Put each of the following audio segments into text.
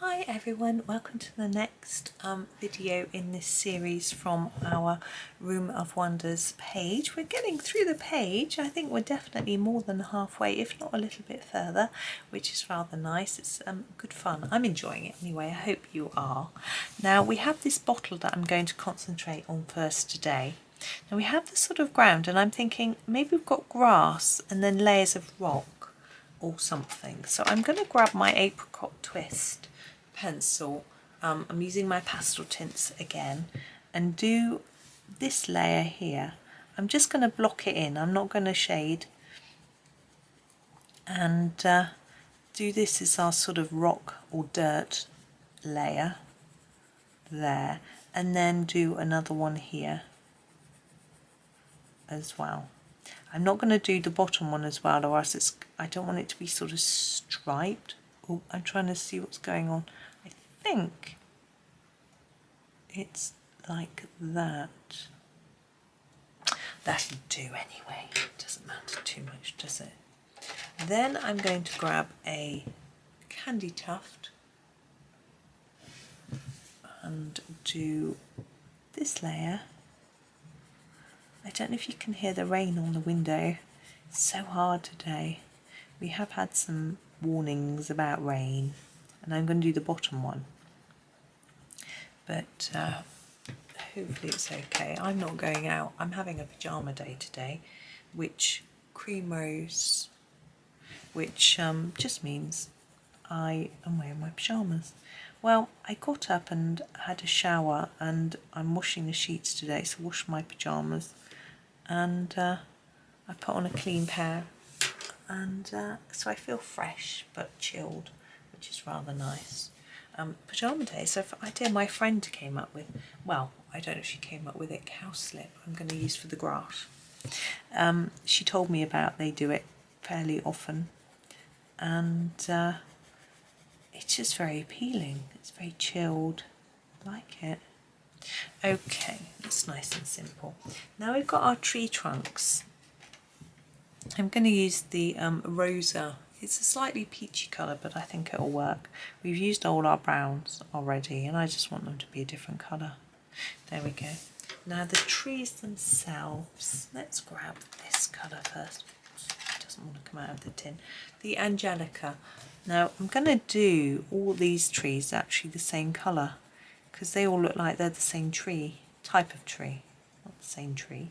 Hi everyone, welcome to the next video in this series from our Room of Wonders page. We're getting through the page. I think we're definitely more than halfway, if not a little bit further, which is rather nice. It's good fun. I'm enjoying it anyway. I hope you are. Now we have this bottle that I'm going to concentrate on first today. Now we have this sort of ground and I'm thinking maybe we've got grass and then layers of rock or something. So I'm going to grab my apricot twist pencil. I'm using my pastel tints again and do this layer here. I'm just going to block it in. I'm not going to shade, and do this as our sort of rock or dirt layer there, and then do another one here as well. I'm not going to do the bottom one as well, or else I don't want it to be sort of striped. Oh, I'm trying to see what's going on. I think it's like that. That'll do anyway. It doesn't matter too much, does it? Then I'm going to grab a candytuft and do this layer. I don't know if you can hear the rain on the window. It's so hard today. We have had some warnings about rain, and I'm going to do the bottom one. But hopefully it's okay. I'm not going out. I'm having a pyjama day today, which cream rose, which just means I am wearing my pyjamas. Well, I got up and had a shower and I'm washing the sheets today, so I washed my pyjamas and I put on a clean pair, and so I feel fresh but chilled, which is rather nice. Pyjama day, so if idea my friend came up with, well, I don't know if she came up with it, cowslip I'm going to use for the grass. She told me about, they do it fairly often, and it's just very appealing. It's very chilled. I like it. Okay, that's nice and simple. Now we've got our tree trunks. I'm going to use the rosa. It's a slightly peachy colour, but I think it'll work. We've used all our browns already, and I just want them to be a different colour. There we go. Now the trees themselves, let's grab this colour first. It doesn't want to come out of the tin. The angelica. Now I'm going to do all these trees actually the same colour, because they all look like they're the same tree, type of tree, not the same tree.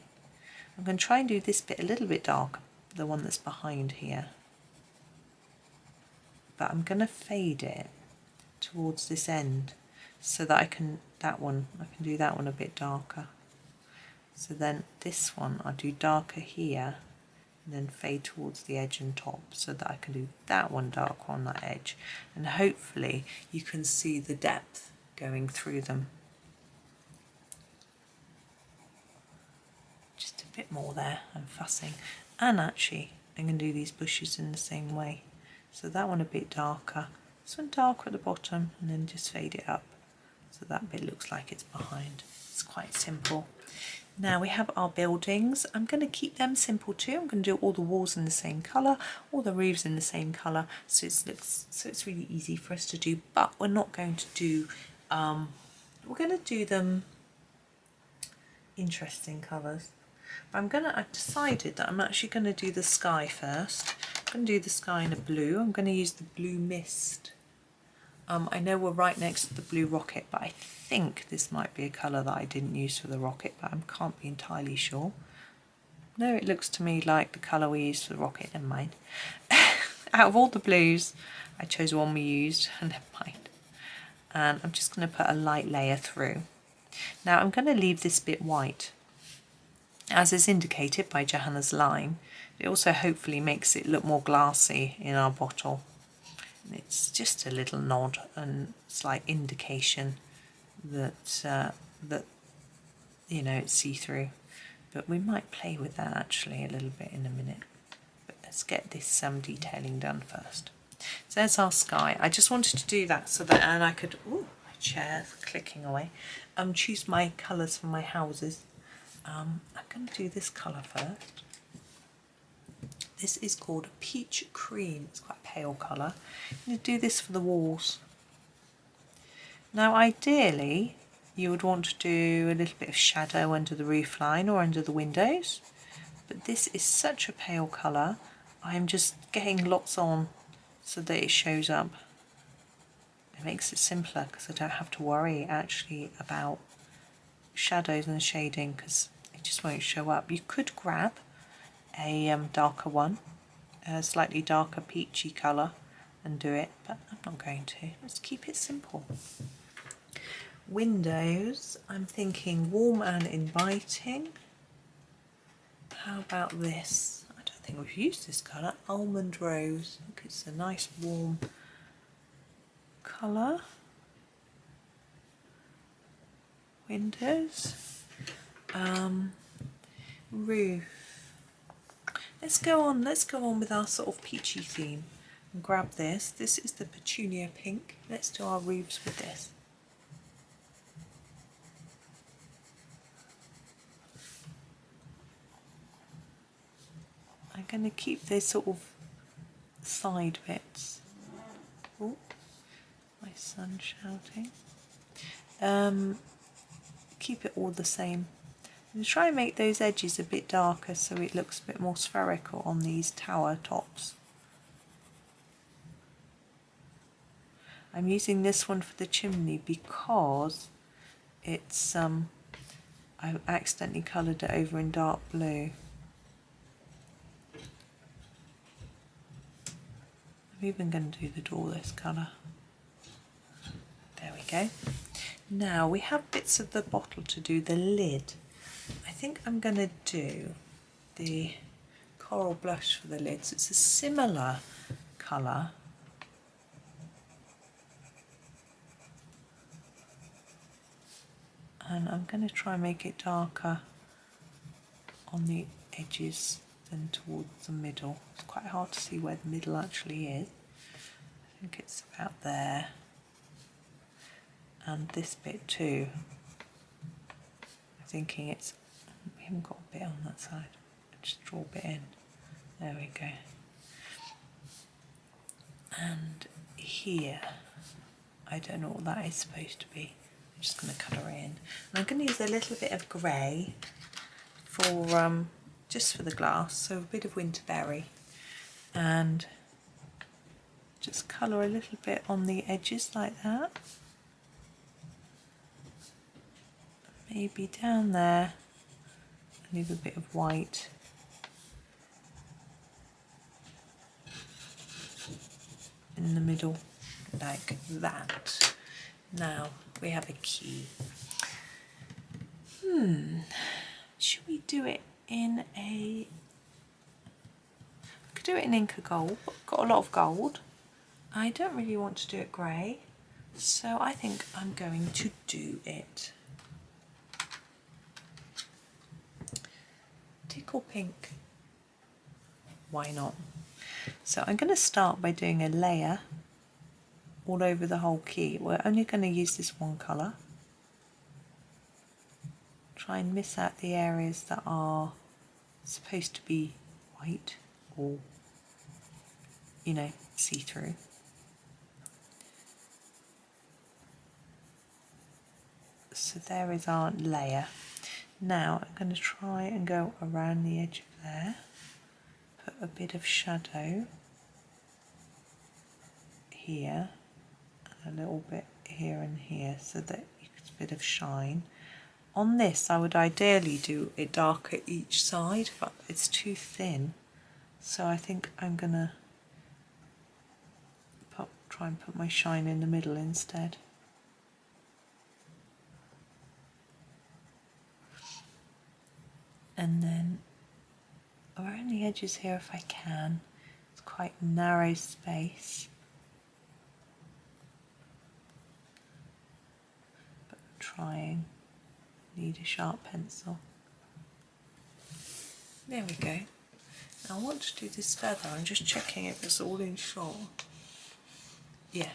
I'm going to try and do this bit a little bit darker, the one that's behind here. But I'm going to fade it towards this end so that I can do that one a bit darker. So then this one I'll do darker here and then fade towards the edge and top so that I can do that one darker on that edge, and hopefully you can see the depth going through them. Just a bit more there, I'm fussing. And actually I'm going to do these bushes in the same way. So that one a bit darker, this one darker at the bottom, and then just fade it up so that bit looks like it's behind. It's quite simple. Now we have our buildings. I'm going to keep them simple too. I'm going to do all the walls in the same colour, all the roofs in the same colour, so it's really easy for us to do. But we're not going to do we're going to do them interesting colours. I've decided that I'm actually going to do the sky first. I'm going to do the sky in a blue. I'm going to use the blue mist. I know we're right next to the blue rocket, but I think this might be a colour that I didn't use for the rocket, but I can't be entirely sure. No, it looks to me like the colour we used for the rocket. Never mind. Out of all the blues, I chose one we used, and never mind. And I'm just going to put a light layer through. Now I'm going to leave this bit white, as is indicated by Johanna's line. It also hopefully makes it look more glassy in our bottle. And it's just a little nod and slight indication that that you know it's see-through. But we might play with that actually a little bit in a minute. But let's get this detailing done first. So there's our sky. I just wanted to do that so that I could, ooh, my chair's clicking away, choose my colours for my houses. I'm going to do this colour first. This is called Peach Cream. It's quite a pale colour. I'm going to do this for the walls. Now ideally you would want to do a little bit of shadow under the roofline or under the windows, but this is such a pale colour, I'm just getting lots on so that it shows up. It makes it simpler because I don't have to worry actually about shadows and shading because it just won't show up. You could grab a darker one, a slightly darker peachy colour and do it, but I'm not going to. Let's keep it simple. Windows, I'm thinking warm and inviting. How about this? I don't think we've used this colour, almond rose. I think it's a nice warm colour. Windows. Roof. Let's go on with our sort of peachy theme and grab this. This is the petunia pink. Let's do our roofs with this. I'm going to keep those sort of side bits. Oh, my son's shouting. Keep it all the same. And try and make those edges a bit darker so it looks a bit more spherical on these tower tops. I'm using this one for the chimney because it's I accidentally coloured it over in dark blue. I'm even going to do the door this colour. There we go. Now we have bits of the bottle to do the lid. I think I'm going to do the coral blush for the lids. It's a similar colour. And I'm going to try and make it darker on the edges than towards the middle. It's quite hard to see where the middle actually is. I think it's about there. And this bit too. I'm thinking it's, we haven't got a bit on that side. Just draw a bit in. There we go. And here, I don't know what that is supposed to be. I'm just going to colour it in. And I'm going to use a little bit of grey for just for the glass, so a bit of winterberry, and just colour a little bit on the edges like that. Maybe down there, leave a bit of white. In the middle, like that. Now we have a key. Should we do it in a... I could do it in Inca gold, but I've got a lot of gold. I don't really want to do it grey, so I think I'm going to do it tickle pink. Why not? So I'm going to start by doing a layer all over the whole key. We're only going to use this one colour. Try and miss out the areas that are supposed to be white or, you know, see-through. So there is our layer. Now I'm going to try and go around the edge of there, put a bit of shadow here, and a little bit here and here, so that you get a bit of shine. On this I would ideally do it darker each side, but it's too thin, so I think I'm going to try and put my shine in the middle instead. And then around the edges here if I can. It's quite narrow space. But I'm trying. Need a sharp pencil. There we go. Now I want to do this feather. I'm just checking if it's all in shot. Yeah.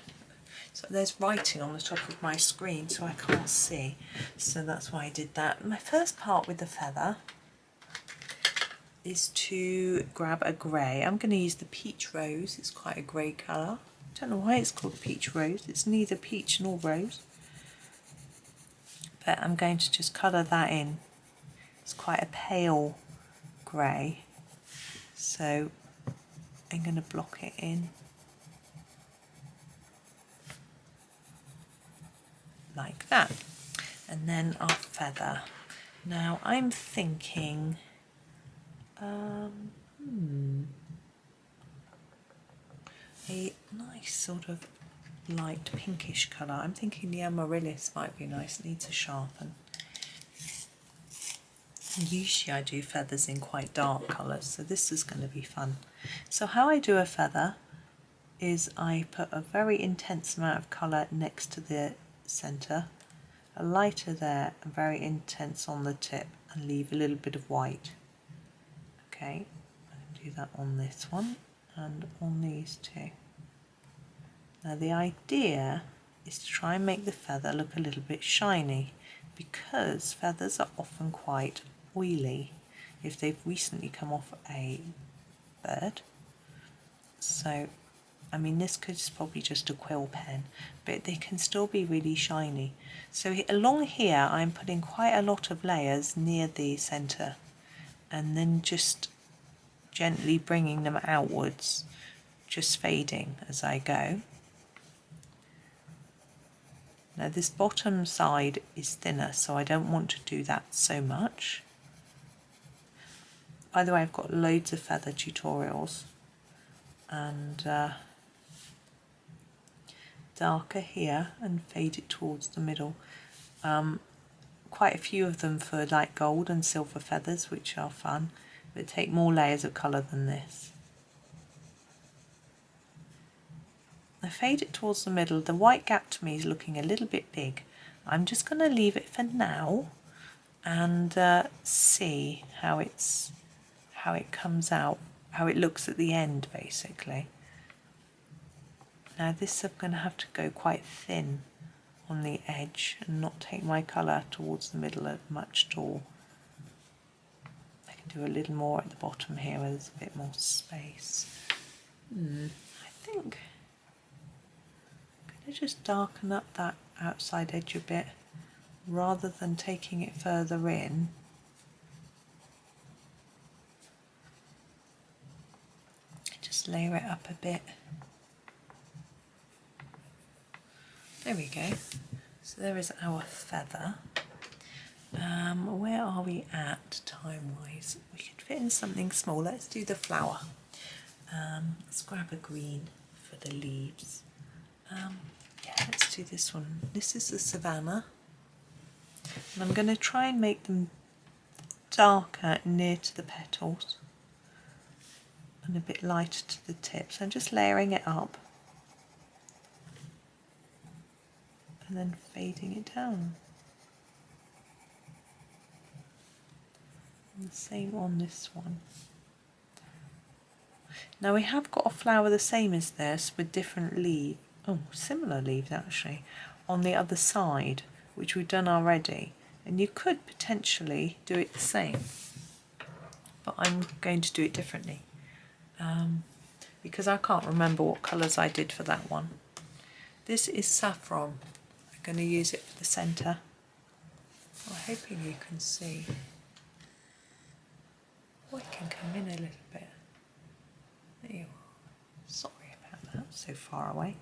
So there's writing on the top of my screen so I can't see. So that's why I did that. My first part with the feather is to grab a grey. I'm going to use the peach rose. It's quite a grey colour. Don't know why it's called peach rose. It's neither peach nor rose. but I'm going to just colour that in. It's quite a pale grey, so I'm going to block it in like that. And then our feather. Now I'm thinking a nice sort of light pinkish colour. I'm thinking the amaryllis might be nice. It needs a sharpen. Usually I do feathers in quite dark colours, so this is going to be fun. So how I do a feather is I put a very intense amount of colour next to the centre, a lighter there, and very intense on the tip, and leave a little bit of white. Okay, I do that on this one and on these two. Now the idea is to try and make the feather look a little bit shiny, because feathers are often quite oily if they've recently come off a bird. So I mean, this could probably just a quill pen, but they can still be really shiny. So along here I'm putting quite a lot of layers near the centre, and then just gently bringing them outwards, just fading as I go. Now this bottom side is thinner, so I don't want to do that so much. By the way, I've got loads of feather tutorials, and darker here and fade it towards the middle. Quite a few of them for light gold and silver feathers, which are fun, but take more layers of colour than this. I fade it towards the middle. The white gap to me is looking a little bit big. I'm just going to leave it for now and see how it comes out, how it looks at the end basically. Now this I'm going to have to go quite thin on the edge and not take my colour towards the middle much at all. I can do a little more at the bottom here where there's a bit more space. I think I'm going to just darken up that outside edge a bit rather than taking it further in. Just layer it up a bit. There we go. So there is our feather. Where are we at time-wise? We could fit in something small. Let's do the flower. Let's grab a green for the leaves. Yeah, let's do this one. This is the savannah. And I'm going to try and make them darker near to the petals and a bit lighter to the tips. I'm just layering it up and then fading it down. And the same on this one. Now we have got a flower the same as this with different leaves, similar leaves actually, on the other side, which we've done already. And you could potentially do it the same, but I'm going to do it differently because I can't remember what colours I did for that one. This is saffron. I'm going to use it for the centre. I'm hoping you can see. Oh, it can come in a little bit. There you are. Sorry about that, so far away.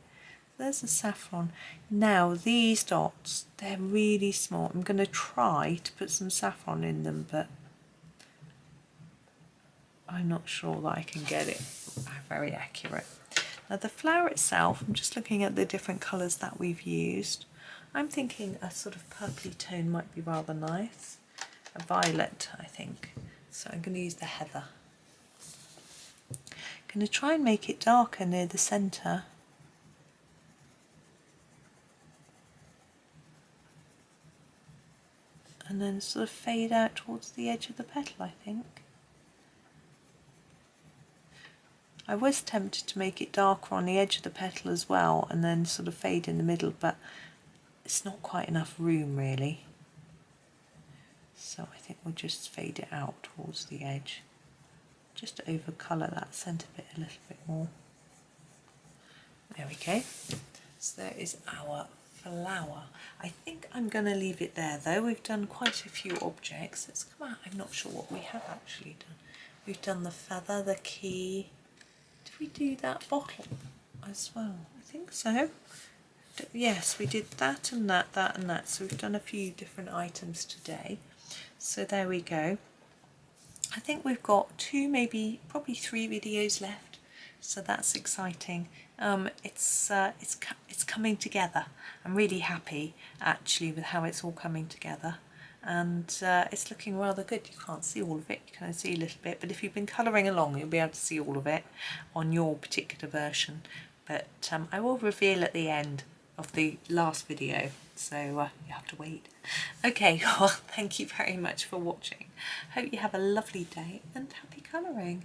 There's the saffron. Now these dots, they're really small. I'm going to try to put some saffron in them, but I'm not sure that I can get it very accurate. Now the flower itself, I'm just looking at the different colours that we've used. I'm thinking a sort of purpley tone might be rather nice. A violet, I think. So I'm going to use the heather. I'm going to try and make it darker near the centre. And then sort of fade out towards the edge of the petal, I think. I was tempted to make it darker on the edge of the petal as well and then sort of fade in the middle, but it's not quite enough room really. So I think we'll just fade it out towards the edge, just to over colour that centre bit a little bit more. There we go. So there is our flower. I think I'm going to leave it there though. We've done quite a few objects. Let's come out. I'm not sure what we have actually done. We've done the feather, the key. Did we do that bottle as well? I think so. Yes, we did that and that, that and that. So we've done a few different items today. So there we go. I think we've got two, maybe probably 3 videos left. So that's exciting. It's coming together. I'm really happy actually with how it's all coming together, and it's looking rather good. You can't see all of it, you can see a little bit, but if you've been colouring along you'll be able to see all of it on your particular version. But I will reveal at the end of the last video, so you have to wait. Okay, well, thank you very much for watching. Hope you have a lovely day and happy colouring.